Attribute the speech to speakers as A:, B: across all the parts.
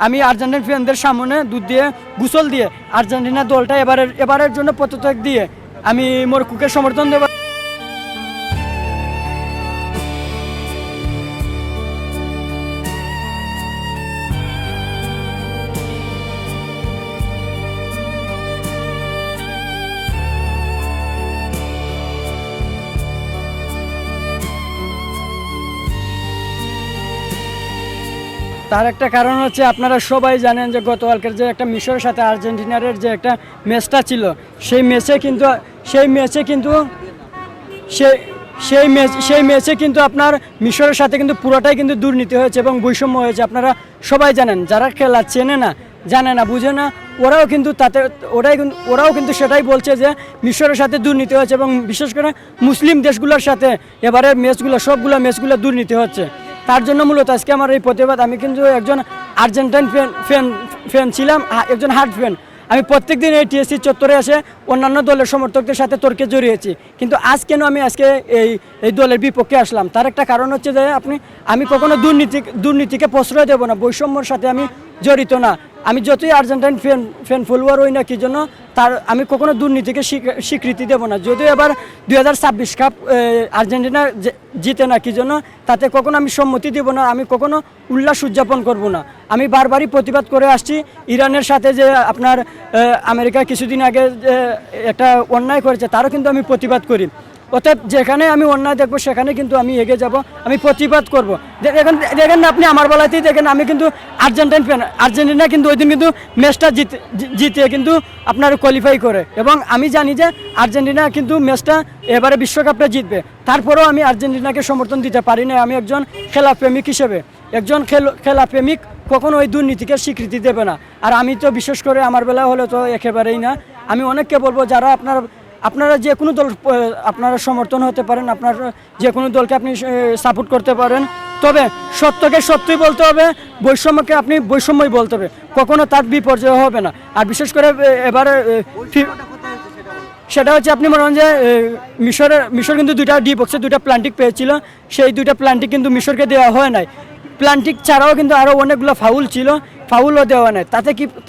A: আমি আর্জেন্টাইন ফ্যানদের সামনে দুধ দিয়ে গোসল দিয়ে আর্জেন্টিনা দলটা এবারের জন্য পদত্যাগ দিয়ে আমি মরক্কোকে সমর্থন দেব। তার একটা কারণ হচ্ছে আপনারা সবাই জানেন যে গতকালকের যে একটা মিশরের সাথে আর্জেন্টিনার যে একটা ম্যাচটা ছিল সেই ম্যাচে কিন্তু আপনার মিশরের সাথে কিন্তু পুরোটাই কিন্তু দুর্নীতি হয়েছে এবং বৈষম্য হয়েছে। আপনারা সবাই জানেন, যারা খেলা চেনে না, জানে না, বুঝে না, ওরাও কিন্তু সেটাই বলছে যে মিশরের সাথে দুর্নীতি হয়েছে এবং বিশেষ করে মুসলিম দেশগুলোর সাথে এবারের সবগুলো ম্যাচগুলো দুর্নীতি হচ্ছে। তার জন্য মূলত আজকে আমার এই প্রতিবাদ। আমি কিন্তু একজন আর্জেন্টাইন ফ্যান ছিলাম, একজন হার্ড ফ্যান। আমি প্রত্যেক দিন এই টিএসসি চত্বরে এসে অন্যান্য দলের সমর্থকদের সাথে তর্কে জড়িয়েছি, কিন্তু আজ কেন আমি এই দলের বিপক্ষে আসলাম তার একটা কারণ হচ্ছে যে আমি কখনো দুর্নীতিকে প্রশ্রয় দেব না, বৈষম্যর সাথে আমি জড়িত না। আমি যতই আর্জেন্টাইন ফ্যান ফলোয়ার হই না কি জন্য আমি কখনো দুর্নীতিকে স্বীকৃতি দেব না। যদিও এবার 2026 কাপ আর্জেন্টিনা জিতে না কি জন্য তাতে কখনো আমি সম্মতি দেব না, আমি কখনো উল্লাস উদযাপন করব না। আমি বারবারই প্রতিবাদ করে আসছি। ইরানের সাথে যে আপনার আমেরিকা কিছুদিন আগে একটা অন্যায় করেছে তারও কিন্তু আমি প্রতিবাদ করি। অতএব যেখানে আমি অন্যায় দেখবো সেখানে কিন্তু আমি এগিয়ে যাব, আমি প্রতিবাদ করব। দেখেন আপনি আমার বেলাতেই দেখেন, আমি কিন্তু আর্জেন্টাইন ফ্যান। আর্জেন্টিনা কিন্তু ওই দিন কিন্তু ম্যাচটা জিতে কিন্তু আপনার কোয়ালিফাই করে এবং আমি জানি যে আর্জেন্টিনা কিন্তু ম্যাচটা এবারে বিশ্বকাপটা জিতবে। তারপরেও আমি আর্জেন্টিনাকে সমর্থন দিতে পারি না। আমি একজন খেলাপ্রেমিক হিসেবে, একজন খেলাপ্রেমিক কখনো ওই দুর্নীতিকে স্বীকৃতি দেবে না। আর আমি তো বিশেষ করে আমার বেলা হলে তো একেবারেই না। আমি অনেককে বলবো, যারা আপনারা যে কোনো দল আপনারা সমর্থন হতে পারেন, আপনার যে কোনো দলকে আপনি সাপোর্ট করতে পারেন, তবে সত্যকে সত্যই বলতে হবে, বৈষম্যকে আপনি বৈষম্যই বলতে হবে, কখনো তার বিপর্যয় হবে না। আর বিশেষ করে এবারে সেটা হচ্ছে আপনি মনে হন যে মিশর কিন্তু দুইটা ডি বক্সে দুইটা প্লান্টিক পেয়েছিল, সেই দুইটা প্লান্টিক কিন্তু মিশরকে দেওয়া হয় নাই। প্লান্টিক ছাড়াও কিন্তু আরও অনেকগুলো ফাউল ছিল, ফাউলও দেওয়া নেই।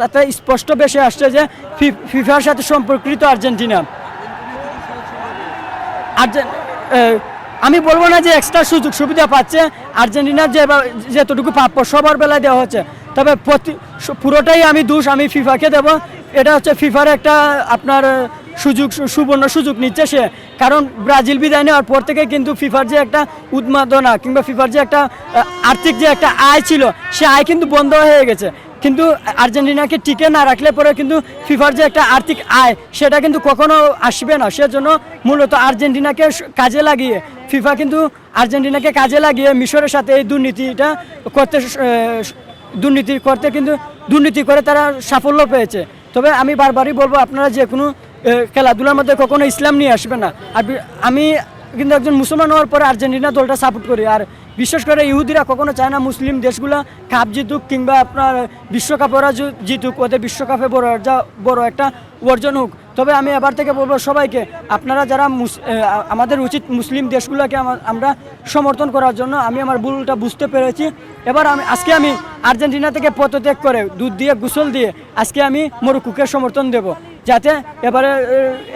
A: তাতে স্পষ্ট বেশি আসছে যে ফিফার সাথে সম্পর্কিত আর্জেন্টিনা। আমি বলবো না যে এক্সট্রা সুযোগ সুবিধা পাচ্ছে, আর্জেন্টিনার যেতটুকু প্রাপ্য সবার বেলায় দেওয়া হচ্ছে, তবে পুরোটাই আমি ফিফাকে দেব। এটা হচ্ছে ফিফার একটা আপনার সুবর্ণ সুযোগ নিচ্ছে সে, কারণ ব্রাজিল বিদায় নেওয়ার পর থেকে কিন্তু ফিফার যে একটা উন্মাদনা কিংবা ফিফার যে একটা আর্থিক যে একটা আয় ছিল সে আয় কিন্তু বন্ধ হয়ে গেছে। কিন্তু আর্জেন্টিনাকে টিকে না রাখলে পরে কিন্তু ফিফার যে একটা আর্থিক আয় সেটা কিন্তু কখনো আসবে না। সেজন্য মূলত আর্জেন্টিনাকে কাজে লাগিয়ে ফিফা কিন্তু আর্জেন্টিনাকে কাজে লাগিয়ে মিশরের সাথে এই দুর্নীতি করে তারা সাফল্য পেয়েছে। তবে আমি বারবারই বলবো, আপনারা যে কোনো খেলাধুলার মধ্যে কখনো ইসলাম নিয়ে আসবে না। আর আমি কিন্তু একজন মুসলমান হওয়ার পরে আর্জেন্টিনা দলটা সাপোর্ট করি। আর বিশেষ করে ইহুদিরা কখনো চায় না মুসলিম দেশগুলো কাপ জিতুক কিংবা আপনার বিশ্বকাপ ওরা জিতুক, ওদের বিশ্বকাপে বড় একটা অর্জন হোক। তবে আমি এবার থেকে বলবো সবাইকে, আপনারা যারা আমাদের উচিত মুসলিম দেশগুলোকে আমরা সমর্থন করার জন্য। আমি আমার ভুলটা বুঝতে পেরেছি। আজকে আমি আর্জেন্টিনা থেকে পদত্যাগ করে দুধ দিয়ে গোসল দিয়ে আজকে আমি মরক্কোকে সমর্থন দেব, যাতে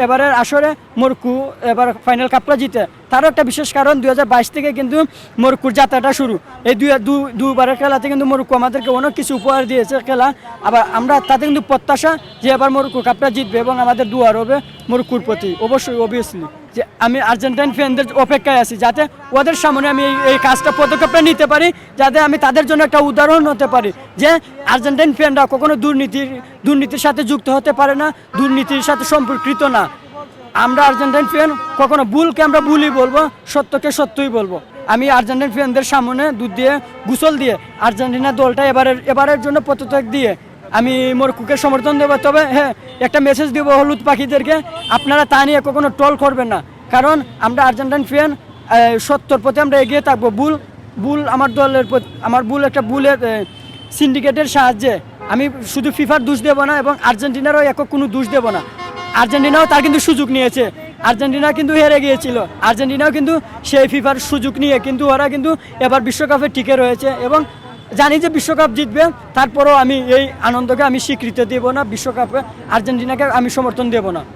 A: এবারের আসরে মরক্কো এবার ফাইনাল কাপটা জিতে। তারও একটা বিশেষ কারণ, 2022 থেকে কিন্তু মরক্কোর যাত্রাটা শুরু। এই দুবারের খেলাতে কিন্তু মরক্কো আমাদেরকে অনেক কিছু উপহার দিয়েছে খেলা। আবার আমরা তাতে কিন্তু প্রত্যাশা যে এবার মরক্কো কাপটা জিতবে এবং আমাদের দুয়ার হবে মরক্কোর প্রতি। অবভিয়াসলি যে আমি আর্জেন্টাইন ফ্যানদের অপেক্ষায় আছি, যাতে ওদের সামনে আমি এই পদক্ষেপটা নিতে পারি, যাতে আমি তাদের জন্য একটা উদাহরণ হতে পারি যে আর্জেন্টাইন ফ্যানরা কখনো দুর্নীতির সাথে যুক্ত হতে পারে না, দুর্নীতির সাথে সম্পর্কিত না। আমরা আর্জেন্টাইন ফ্যান, কখনো ভুলকে আমরা ভুলই বলবো, সত্যকে সত্যই বলবো। আমি আর্জেন্টাইন ফ্যানদের সামনে দুধ দিয়ে গোসল দিয়ে আর্জেন্টিনা দলটা এবারের জন্য পদত্যাগ দিয়ে আমি মরক্কোকে সমর্থন দেবো। তবে হ্যাঁ, একটা মেসেজ দেবো হলুদ পাখিদেরকে, আপনারা তা নিয়ে কখনো ট্রল করবেন না, কারণ আমরা আর্জেন্টাইন ফ্যান, সত্যর প্রতি আমরা এগিয়ে থাকবো। আমার ভুলের সিন্ডিকেটের সাহায্যে আমি শুধু ফিফার দোষ দেবো না এবং আর্জেন্টিনারও একক কোনো দোষ দেবো না। আর্জেন্টিনাও তার কিন্তু সুযোগ নিয়েছে, আর্জেন্টিনা কিন্তু হেরে গিয়েছিল, আর্জেন্টিনাও কিন্তু সেই ফিফার সুযোগ নিয়ে কিন্তু ওরা কিন্তু এবার বিশ্বকাপে টিকে রয়েছে এবং জানি যে বিশ্বকাপ জিতবে, তারপরেও আমি এই আনন্দকে আমি স্বীকৃতি দেব না, বিশ্বকাপে আর্জেন্টিনাকে আমি সমর্থন দেব না।